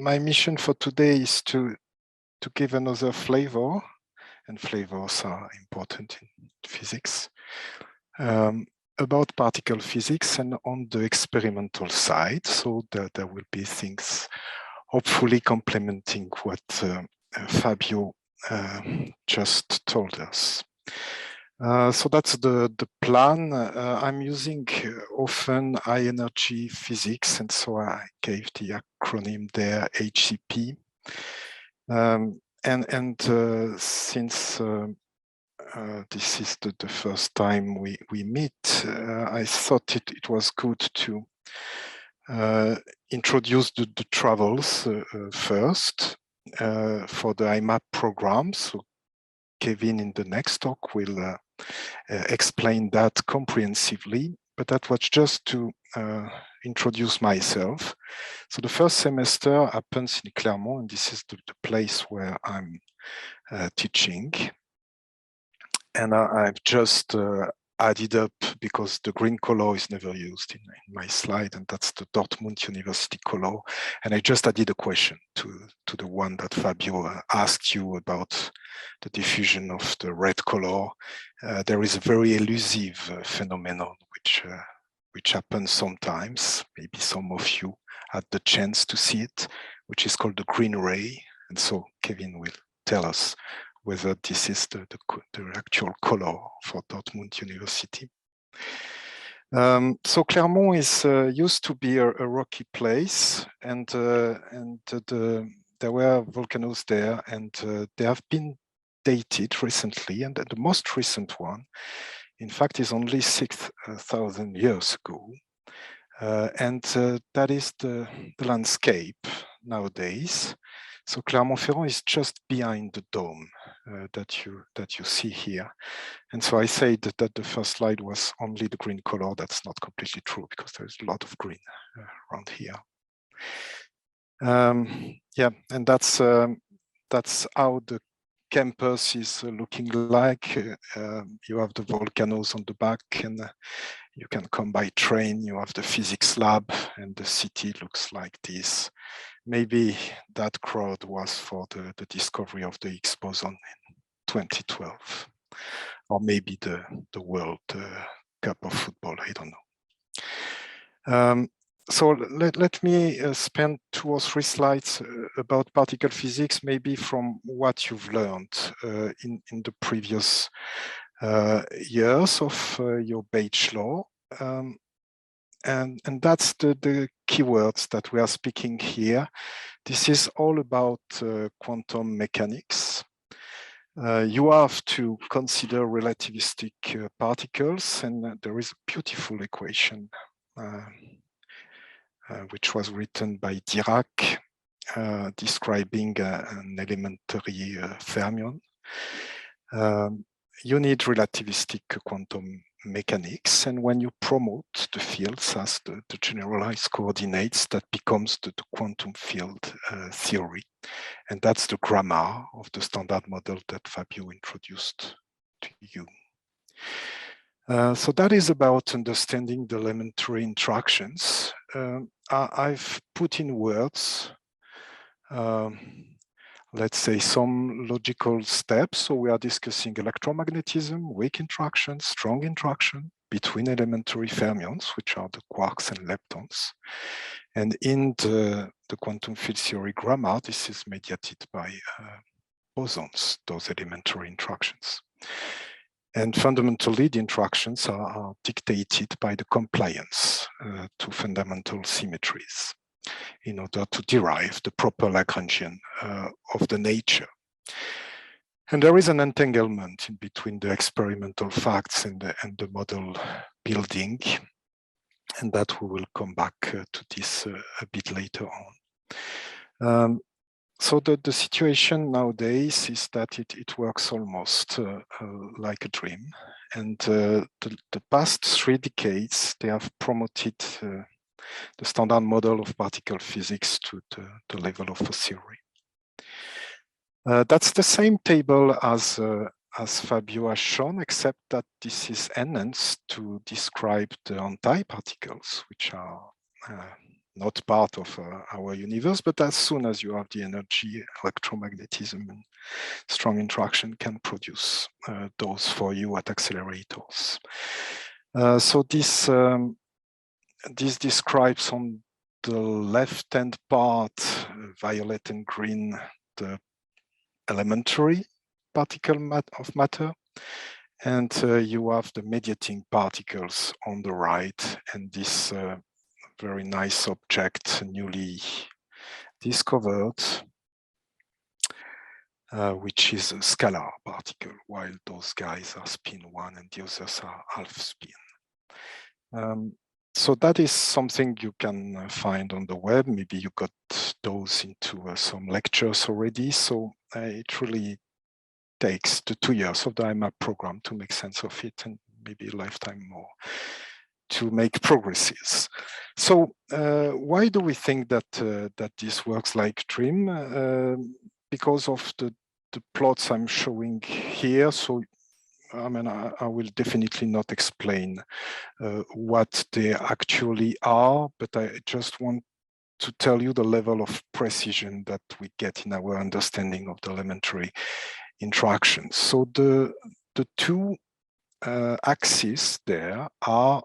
my mission for today is to give another flavor, and flavors are important in physics, about particle physics and on the experimental side. So there will be things hopefully complementing what Fabio just told us. So that's the plan. I'm using often high energy physics, and so I gave the acronym there, HCP. Since this is the first time we meet, I thought it was good to introduce the travels first for the IMAPP program. So Kevin in the next talk will explain that comprehensively, but that was just to introduce myself. So the first semester happens in Clermont, and this is the place where I'm teaching. And I've just added up, because the green color is never used in my slide, and that's the Dortmund University color. And I just added a question to the one that Fabio asked you about the diffusion of the red color. There is a very elusive phenomenon which happens sometimes. Maybe some of you had the chance to see it, which is called the green ray. And so Kevin will tell us whether this is the actual color for Dortmund University. So Clermont is used to be a rocky place, and there were volcanoes there, and they have been dated recently, and the most recent one, in fact, is only 6,000 years ago. And that is the landscape nowadays. So Clermont-Ferrand is just behind the dome that you see here. And so I said that the first slide was only the green color. That's not completely true, because there's a lot of green around here. Yeah, and that's how the campus is looking like. You have the volcanoes on the back, and you can come by train. You have the physics lab, and the city looks like this. Maybe that crowd was for the discovery of the Higgs boson in 2012, or maybe the World Cup of football, I don't know. So let me spend 2 or 3 slides about particle physics, maybe from what you've learned in the previous years of your bachelor. And that's the keywords that we are speaking here. This is all about quantum mechanics. You have to consider relativistic particles, and there is a beautiful equation which was written by Dirac, describing an elementary fermion. You need relativistic quantum mechanics, and when you promote the fields as the generalized coordinates, that becomes the quantum field theory. And that's the grammar of the standard model that Fabio introduced to you. So that is about understanding the elementary interactions. I've put in words, let's say, some logical steps. So we are discussing electromagnetism, weak interaction, strong interaction between elementary fermions, which are the quarks and leptons. And in the quantum field theory grammar, this is mediated by bosons, those elementary interactions. And fundamentally, the interactions are dictated by the compliance to fundamental symmetries in order to derive the proper Lagrangian of the nature. And there is an entanglement in between the experimental facts and the model building, and that we will come back to this a bit later on. So the situation nowadays is that it works almost like a dream. And the past 3 decades, they have promoted the standard model of particle physics to the level of a theory. That's the same table as Fabio has shown, except that this is enhanced to describe the antiparticles, which are not part of our universe, but as soon as you have the energy, electromagnetism and strong interaction can produce those for you at accelerators. So this describes on the left-hand part, violet and green, the elementary particle of matter, and you have the mediating particles on the right, and this very nice object newly discovered, which is a scalar particle, while those guys are spin 1 and the others are half spin. So that is something you can find on the web. Maybe you got those into some lectures already. So it really takes the 2 years of the IMAPP program to make sense of it, and maybe a lifetime more to make progresses. So why do we think that that this works like dream? Because of the plots I'm showing here. So I mean, I will definitely not explain what they actually are, but I just want to tell you the level of precision that we get in our understanding of the elementary interactions. So the two axes there are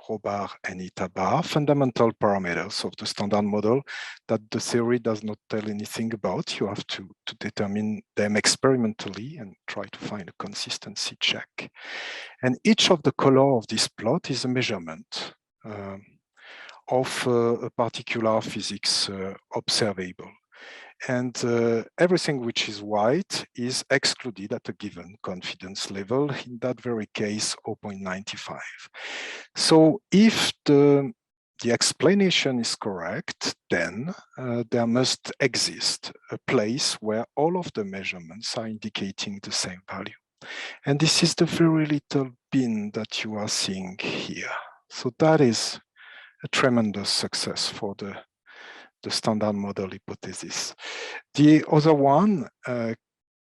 rho bar and eta bar, fundamental parameters of the standard model that the theory does not tell anything about. You have to determine them experimentally and try to find a consistency check. And each of the color of this plot is a measurement of a particular physics observable. And everything which is white is excluded at a given confidence level, in that very case, 0.95. So if the explanation is correct, then there must exist a place where all of the measurements are indicating the same value. And this is the very little bin that you are seeing here. So that is a tremendous success for the standard model hypothesis. The other one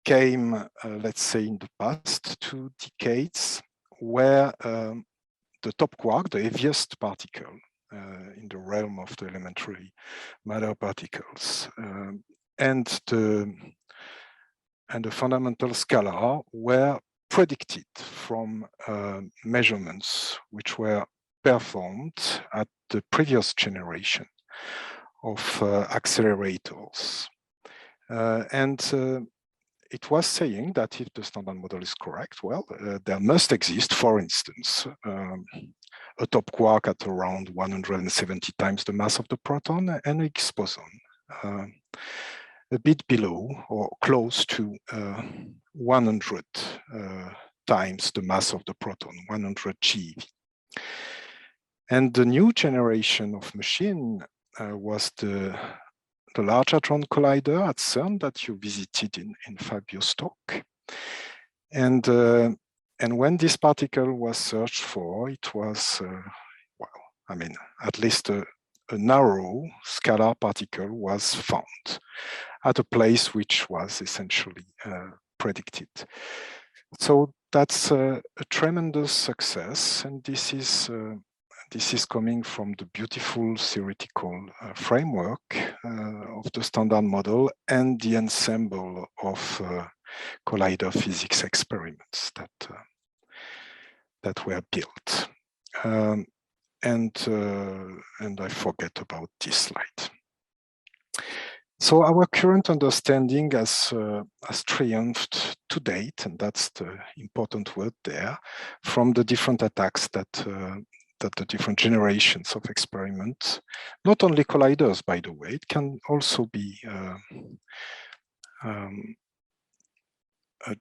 came, let's say, in the past 2 decades, where the top quark, the heaviest particle in the realm of the elementary matter particles, and the fundamental scalar were predicted from measurements which were performed at the previous generation of accelerators. It was saying that if the standard model is correct, well, there must exist, for instance, a top quark at around 170 times the mass of the proton and a Higgs boson a bit below or close to 100 times the mass of the proton, 100 GeV. And the new generation of machine was the Large Hadron Collider at CERN that you visited in Fabio's talk. And when this particle was searched for, it was, well, I mean, at least a narrow scalar particle was found at a place which was essentially predicted. So that's a tremendous success, and this is coming from the beautiful theoretical framework of the standard model and the ensemble of collider physics experiments that were built. And I forget about this slide. So our current understanding has triumphed to date, and that's the important word there, from the different attacks that the different generations of experiments, not only colliders, by the way, it can also be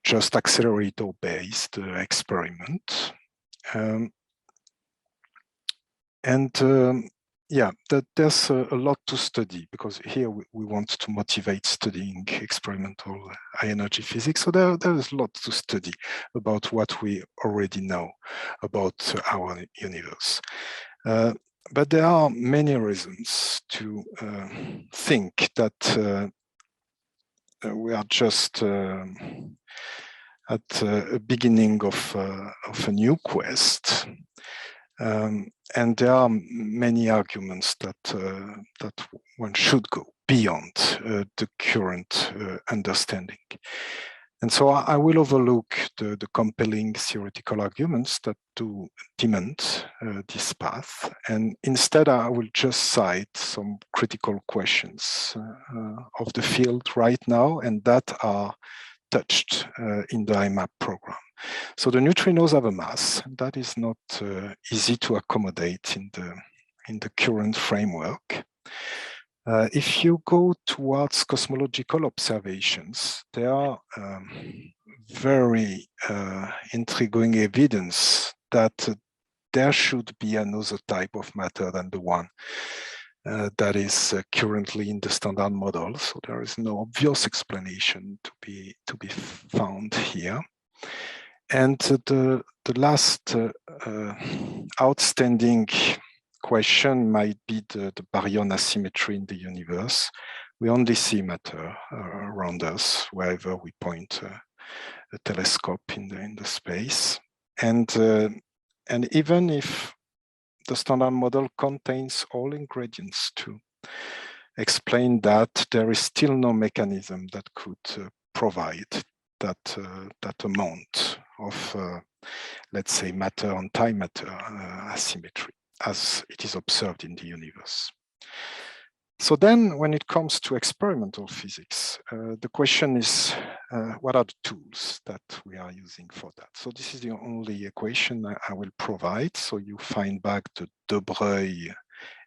just accelerator-based experiment. Yeah, there's a lot to study, because here we want to motivate studying experimental high energy physics. So there is a lot to study about what we already know about our universe. But there are many reasons to think that we are just at the beginning of a new quest. And there are many arguments that that one should go beyond the current understanding. And so I will overlook the compelling theoretical arguments that do demand this path. And instead, I will just cite some critical questions of the field right now, and that are touched in the IMAPP program. So the neutrinos have a mass, and that is not easy to accommodate in the current framework. If you go towards cosmological observations, there are very intriguing evidence that there should be another type of matter than the one that is currently in the standard model. So there is no obvious explanation to be found here. And the last outstanding question might be the baryon asymmetry in the universe. We only see matter around us wherever we point a telescope in the space. And even if the standard model contains all ingredients to explain that, there is still no mechanism that could provide that amount of, let's say, matter on antimatter asymmetry as it is observed in the universe. So then when it comes to experimental physics, the question is, what are the tools that we are using for that? So this is the only equation I will provide. So you find back the de Broglie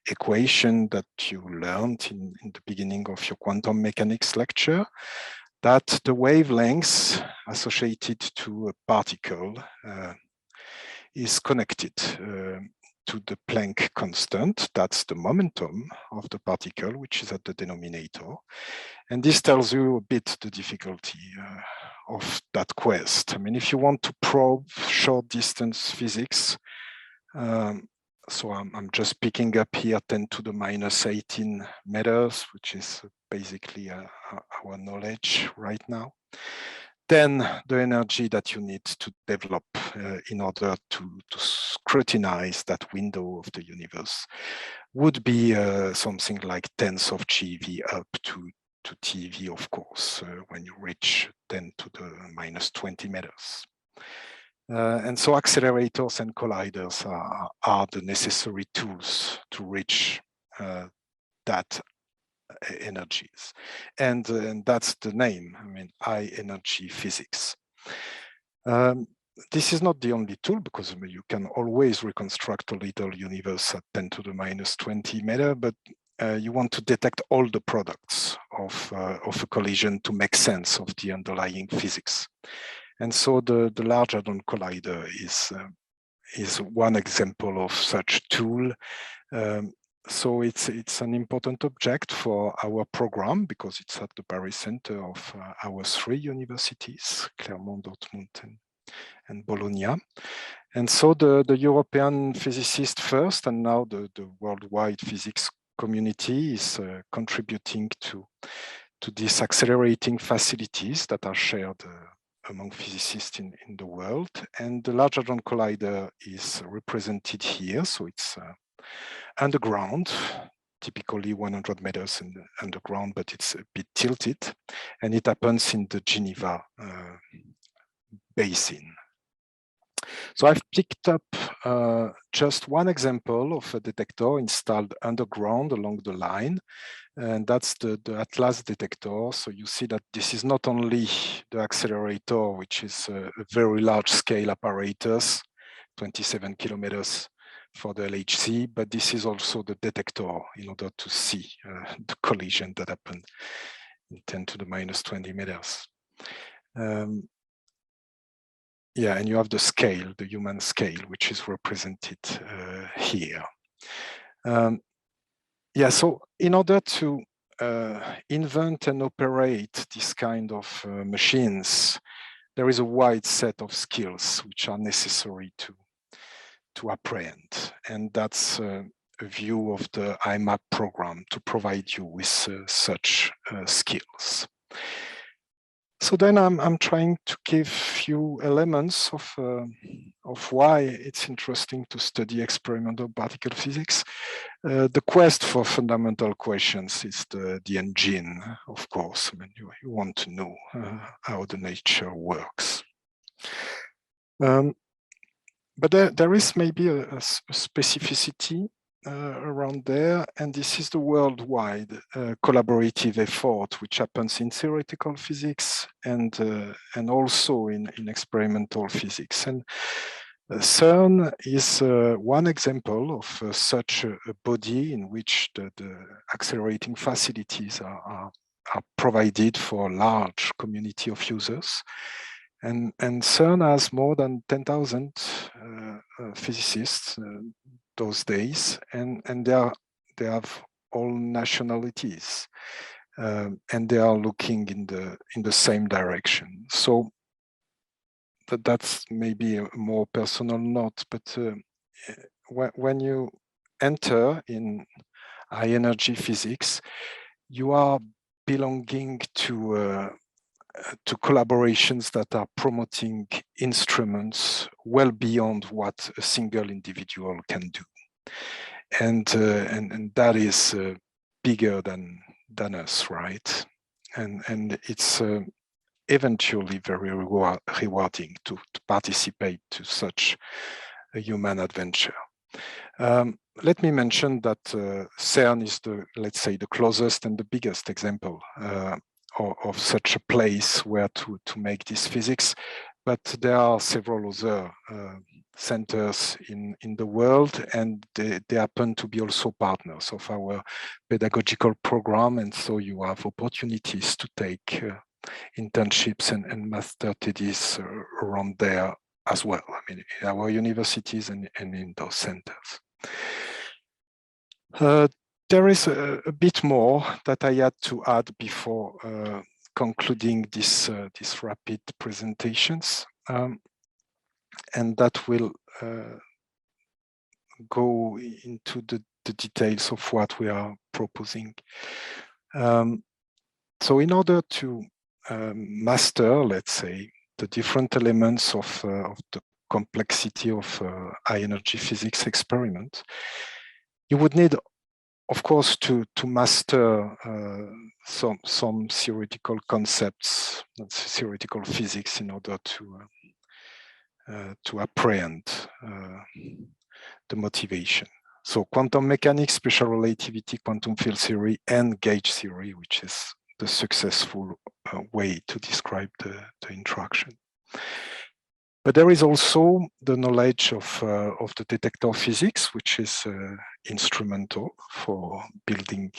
equation that you learned in the beginning of your quantum mechanics lecture, that the wavelengths associated to a particle is connected to the Planck constant. That's the momentum of the particle, which is at the denominator. And this tells you a bit the difficulty of that quest. I mean, if you want to probe short distance physics, so I'm just picking up here 10 to the minus 18 meters, which is basically our knowledge right now. Then the energy that you need to develop in order to scrutinize that window of the universe would be something like tens of GeV up to TeV, of course, when you reach 10 to the minus 20 meters. And so accelerators and colliders are the necessary tools to reach that energies. And that's the name, I mean, high energy physics. This is not the only tool, because you can always reconstruct a little universe at 10 to the minus 20 meter, but you want to detect all the products of a collision to make sense of the underlying physics. And so the Large Hadron Collider is one example of such tool. So it's an important object for our program because it's at the barycenter of our three universities, Clermont, Dortmund, and Bologna. And so the European physicists first, and now the worldwide physics community is contributing to these accelerating facilities that are shared among physicists in the world. And the Large Hadron Collider is represented here. So it's underground, typically 100 meters underground, but it's a bit tilted. And it happens in the Geneva basin. So I've picked up just one example of a detector installed underground along the line. And that's the Atlas detector. So you see that this is not only the accelerator, which is a very large scale apparatus, 27 kilometers for the LHC, but this is also the detector in order to see the collision that happened in 10 to the minus 20 meters. Yeah, and you have the scale, the human scale, which is represented here. Yeah, so in order to invent and operate this kind of machines, there is a wide set of skills which are necessary to apprehend. And that's a view of the IMAPP program to provide you with such skills. So then I'm trying to give few elements of why it's interesting to study experimental particle physics. The quest for fundamental questions is the engine, of course. I mean, you want to know how the nature works. But there is maybe a specificity around there, and this is the worldwide collaborative effort which happens in theoretical physics and also in experimental physics. And CERN is one example of such a body in which the accelerating facilities are provided for a large community of users. And CERN has more than 10,000 physicists those days, and they have all nationalities, and they are looking in the same direction. So that's maybe a more personal note, but when you enter in high energy physics, you are belonging to collaborations that are promoting instruments well beyond what a single individual can do, and that is bigger than us, right? And it's eventually very rewarding to participate to such a human adventure. Let me mention that CERN is let's say, the closest and the biggest example of such a place where to make this physics, but there are several other centers in the world, and they happen to be also partners of our pedagogical program, and so you have opportunities to take internships and master studies around there as well. I mean, in our universities and in those centers. There is a bit more that I had to add before concluding this rapid presentations, and that will go into the details of what we are proposing. So in order to master, let's say, the different elements of the complexity of high energy physics experiment, you would need, of course, to master some theoretical concepts, theoretical physics, in order to apprehend the motivation. So quantum mechanics, special relativity, quantum field theory, and gauge theory, which is the successful way to describe the interaction. But there is also the knowledge of the detector physics, which is instrumental for building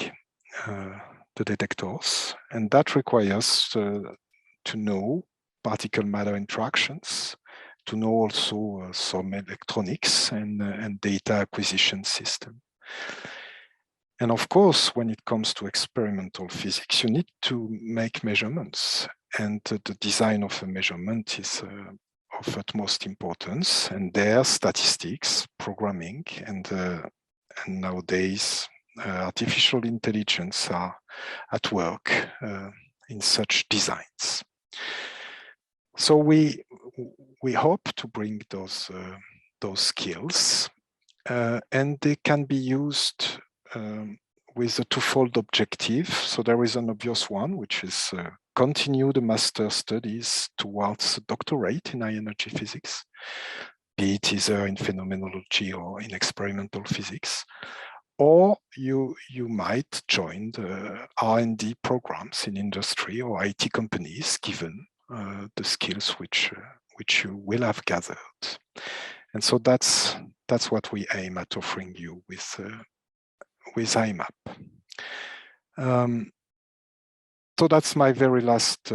the detectors. And that requires to know particle matter interactions, to know also some electronics and data acquisition system. And of course, when it comes to experimental physics, you need to make measurements, and the design of a measurement is of utmost importance, and there statistics, programming, and nowadays artificial intelligence are at work in such designs. So we hope to bring those skills, and they can be used with a twofold objective. So there is an obvious one, which is continue the master studies towards a doctorate in high energy physics, be it either in phenomenology or in experimental physics. Or you might join the R&D programs in industry or IT companies, given the skills which you will have gathered. And so that's what we aim at offering you with IMAPP. So that's my very last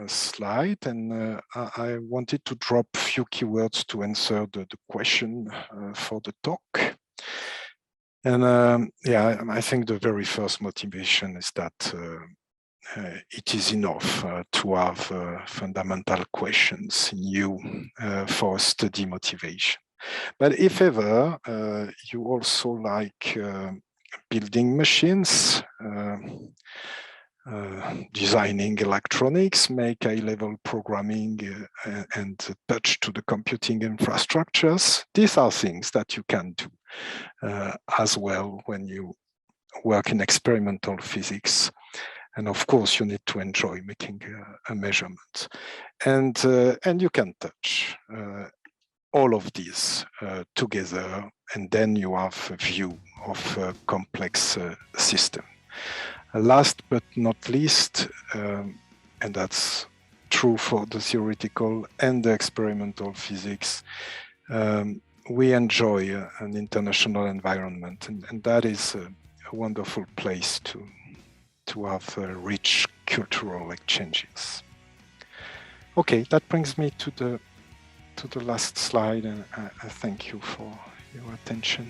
slide, and I wanted to drop a few keywords to answer the question for the talk. And yeah, I think the very first motivation is that it is enough to have fundamental questions in you for study motivation. But if ever you also like building machines, designing electronics, make high-level programming and touch to the computing infrastructures. These are things that you can do as well when you work in experimental physics. And of course, you need to enjoy making a measurement. And you can touch all of these together, and then you have a view of a complex system. Last but not least, and that's true for the theoretical and the experimental physics, we enjoy an international environment, and that is a wonderful place to have rich cultural exchanges. Okay, that brings me to the last slide, and I thank you for your attention.